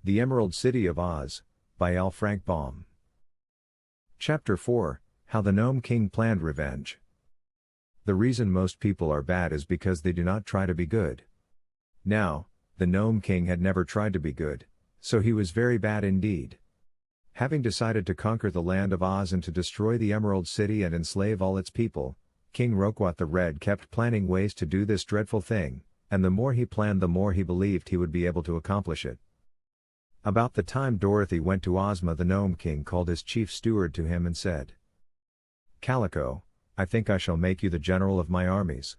The Emerald City of Oz, by L. Frank Baum. Chapter 4, How the Nome King Planned Revenge. The reason most people are bad is because they do not try to be good. Now, the Nome King had never tried to be good, so he was very bad indeed. Having decided to conquer the land of Oz and to destroy the Emerald City and enslave all its people, King Roquat the Red kept planning ways to do this dreadful thing, and the more he planned the more he believed he would be able to accomplish it. About the time Dorothy went to Ozma, the Nome King called his chief steward to him and said, "Calico, I think I shall make you the general of my armies."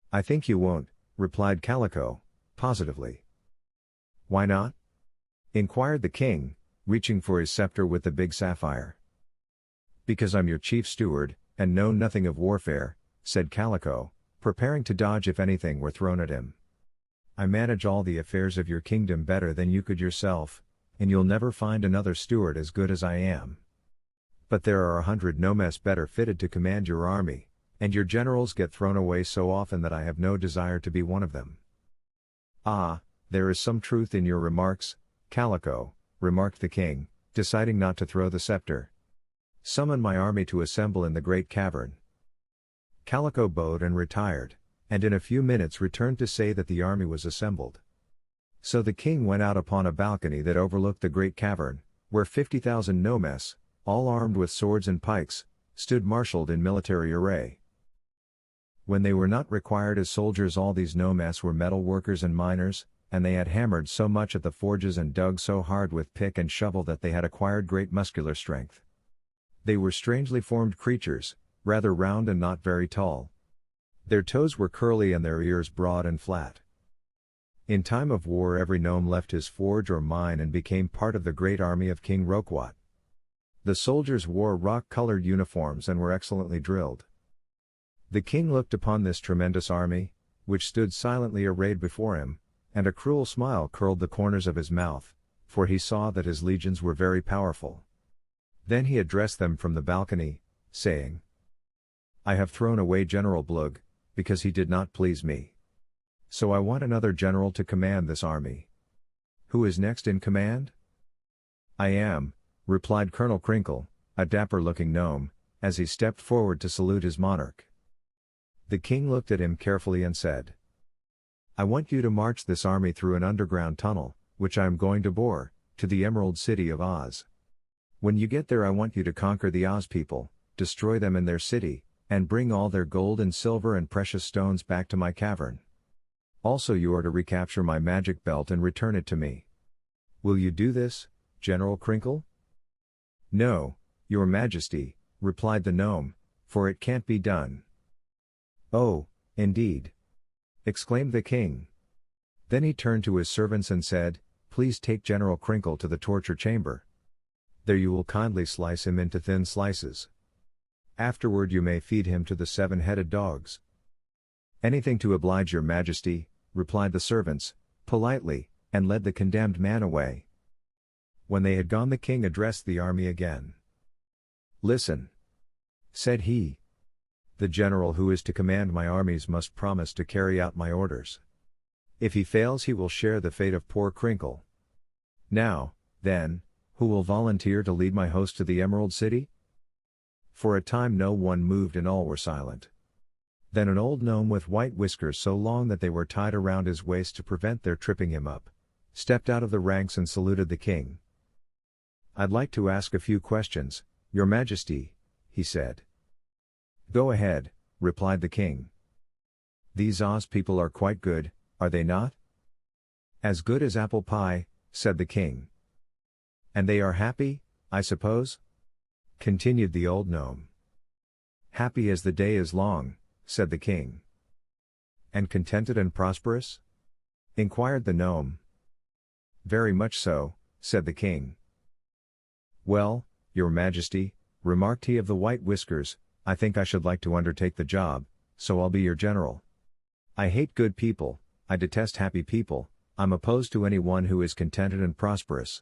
"I think you won't," replied Calico, positively. "Why not?" inquired the king, reaching for his scepter with the big sapphire. "Because I'm your chief steward, and know nothing of warfare," said Calico, preparing to dodge if anything were thrown at him. "I manage all the affairs of your kingdom better than you could yourself, and you'll never find another steward as good as I am. But there are 100 nomes better fitted to command your army, and your generals get thrown away so often that I have no desire to be one of them." "Ah, there is some truth in your remarks, Calico," remarked the king, deciding not to throw the scepter. "Summon my army to assemble in the great cavern." Calico bowed and retired, and in a few minutes returned to say that the army was assembled. So the king went out upon a balcony that overlooked the great cavern, where 50,000 nomes, all armed with swords and pikes, stood marshaled in military array. When they were not required as soldiers, all these nomes were metal workers and miners, and they had hammered so much at the forges and dug so hard with pick and shovel that they had acquired great muscular strength. They were strangely formed creatures, rather round and not very tall. Their toes were curly and their ears broad and flat. In time of war, every gnome left his forge or mine and became part of the great army of King Roquat. The soldiers wore rock-colored uniforms and were excellently drilled. The king looked upon this tremendous army, which stood silently arrayed before him, and a cruel smile curled the corners of his mouth, for he saw that his legions were very powerful. Then he addressed them from the balcony, saying, "I have thrown away General Guph, because he did not please me. So I want another general to command this army. Who is next in command?" "I am," replied Colonel Crinkle, a dapper-looking gnome, as he stepped forward to salute his monarch. The king looked at him carefully and said, "I want you to march this army through an underground tunnel, which I am going to bore, to the Emerald City of Oz. When you get there, I want you to conquer the Oz people, destroy them in their city, and bring all their gold and silver and precious stones back to my cavern. Also, you are to recapture my magic belt and return it to me. Will you do this, General Crinkle?" "No, your majesty," replied the gnome, "for it can't be done." "Oh, indeed!" exclaimed the king. Then he turned to his servants and said, "Please take General Crinkle to the torture chamber. There you will kindly slice him into thin slices. Afterward you may feed him to the 7-headed dogs." "Anything to oblige your majesty," replied the servants, politely, and led the condemned man away. When they had gone, the king addressed the army again. "Listen," said he. "The general who is to command my armies must promise to carry out my orders. If he fails, he will share the fate of poor Crinkle. Now, then, who will volunteer to lead my host to the Emerald City?" For a time no one moved and all were silent. Then an old gnome with white whiskers so long that they were tied around his waist to prevent their tripping him up, stepped out of the ranks and saluted the king. "I'd like to ask a few questions, your majesty," he said. "Go ahead," replied the king. "These Oz people are quite good, are they not?" "As good as apple pie," said the king. "And they are happy, I suppose?" continued the old gnome. "Happy as the day is long," said the king. "And contented and prosperous?" inquired the gnome. "Very much so," said the king. "Well, your majesty," remarked he of the white whiskers, "I think I should like to undertake the job, so I'll be your general. I hate good people, I detest happy people, I'm opposed to anyone who is contented and prosperous.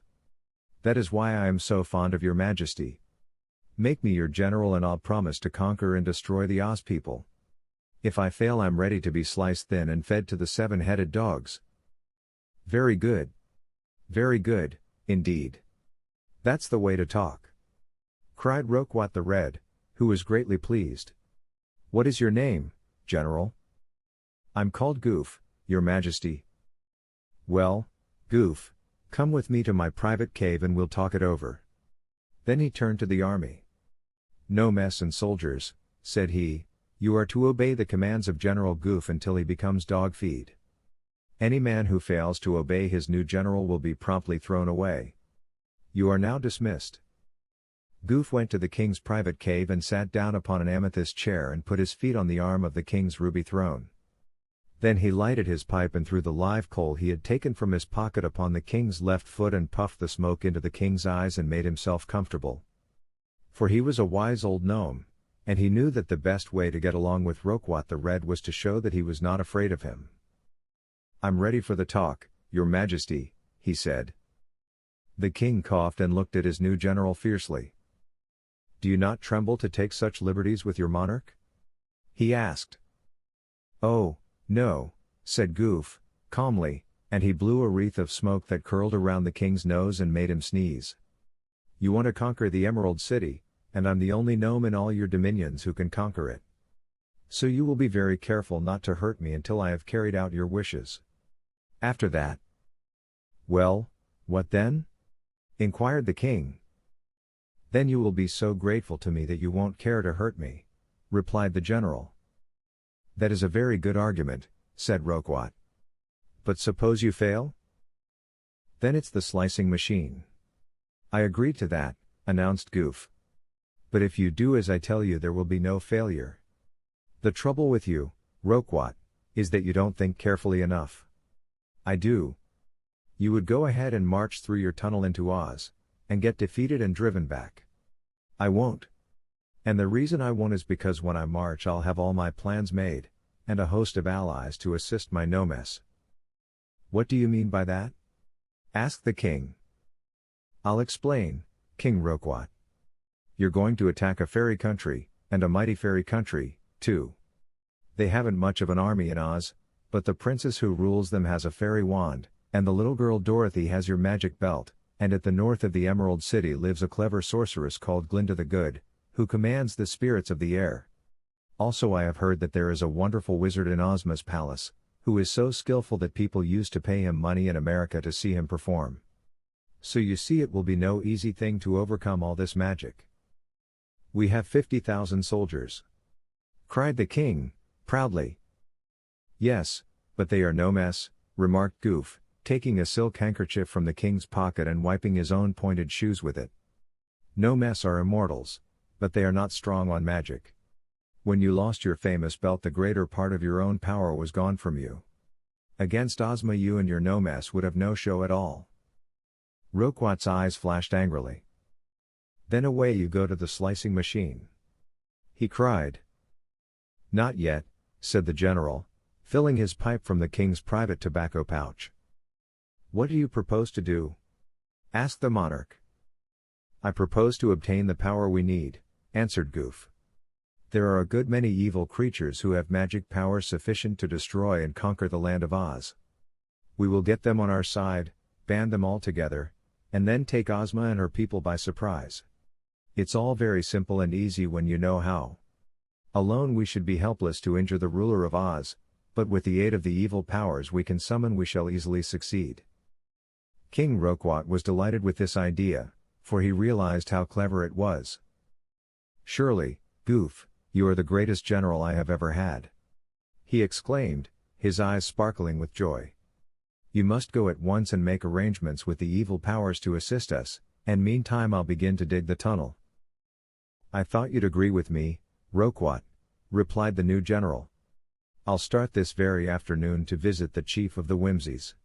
That is why I am so fond of your majesty. Make me your general and I'll promise to conquer and destroy the Oz people. If I fail, I'm ready to be sliced thin and fed to the 7-headed dogs." "Very good. Very good, indeed. That's the way to talk," cried Roquat the Red, who was greatly pleased. "What is your name, General?" "I'm called Guph, Your Majesty." "Well, Guph, come with me to my private cave and we'll talk it over." Then he turned to the army. "No mess and soldiers," said he, "you are to obey the commands of General Guph until he becomes dog feed. Any man who fails to obey his new general will be promptly thrown away. You are now dismissed." Guph went to the king's private cave and sat down upon an amethyst chair and put his feet on the arm of the king's ruby throne. Then he lighted his pipe and threw the live coal he had taken from his pocket upon the king's left foot and puffed the smoke into the king's eyes and made himself comfortable. For he was a wise old gnome, and he knew that the best way to get along with Roquat the Red was to show that he was not afraid of him. "I'm ready for the talk, Your Majesty," he said. The king coughed and looked at his new general fiercely. "Do you not tremble to take such liberties with your monarch?" he asked. "Oh, no," said Guph, calmly, and he blew a wreath of smoke that curled around the king's nose and made him sneeze. "You want to conquer the Emerald City, and I'm the only gnome in all your dominions who can conquer it. So you will be very careful not to hurt me until I have carried out your wishes. After that—" "Well, what then?" inquired the king. "Then you will be so grateful to me that you won't care to hurt me," replied the general. "That is a very good argument," said Roquat. "But suppose you fail?" "Then it's the slicing machine." "I agree to that," announced Guph. "But if you do as I tell you there will be no failure. The trouble with you, Roquat, is that you don't think carefully enough." "I do. You would go ahead and march through your tunnel into Oz, and get defeated and driven back. I won't. And the reason I won't is because when I march I'll have all my plans made, and a host of allies to assist my nomes." "What do you mean by that?" asked the king. "I'll explain, King Roquat. You're going to attack a fairy country, and a mighty fairy country, too. They haven't much of an army in Oz, but the princess who rules them has a fairy wand, and the little girl Dorothy has your magic belt, and at the north of the Emerald City lives a clever sorceress called Glinda the Good, who commands the spirits of the air. Also I have heard that there is a wonderful wizard in Ozma's palace, who is so skillful that people used to pay him money in America to see him perform. So you see it will be no easy thing to overcome all this magic." "We have 50,000 soldiers," cried the king, proudly. "Yes, but they are no mess," remarked Guph, taking a silk handkerchief from the king's pocket and wiping his own pointed shoes with it. "No mess are immortals, but they are not strong on magic. When you lost your famous belt the greater part of your own power was gone from you. Against Ozma you and your nomes would have no show at all." Roquat's eyes flashed angrily. "Then away you go to the slicing machine," he cried. "Not yet," said the general, filling his pipe from the king's private tobacco pouch. "What do you propose to do?" asked the monarch. "I propose to obtain the power we need," answered Guph. "There are a good many evil creatures who have magic powers sufficient to destroy and conquer the land of Oz. We will get them on our side, band them all together, and then take Ozma and her people by surprise. It's all very simple and easy when you know how. Alone we should be helpless to injure the ruler of Oz, but with the aid of the evil powers we can summon we shall easily succeed." King Roquat was delighted with this idea, for he realized how clever it was. "Surely, Guph, you are the greatest general I have ever had," he exclaimed, his eyes sparkling with joy. "You must go at once and make arrangements with the evil powers to assist us, and meantime I'll begin to dig the tunnel." "I thought you'd agree with me, Roquat," replied the new general. "I'll start this very afternoon to visit the chief of the Whimsies.